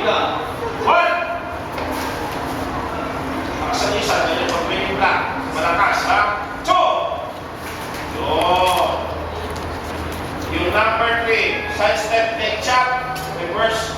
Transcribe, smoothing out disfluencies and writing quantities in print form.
One. Makasan isa, dyan yung pag-winning black. Malakas, ha? Two. Yun. Yung number 3, side step, neck chop, reverse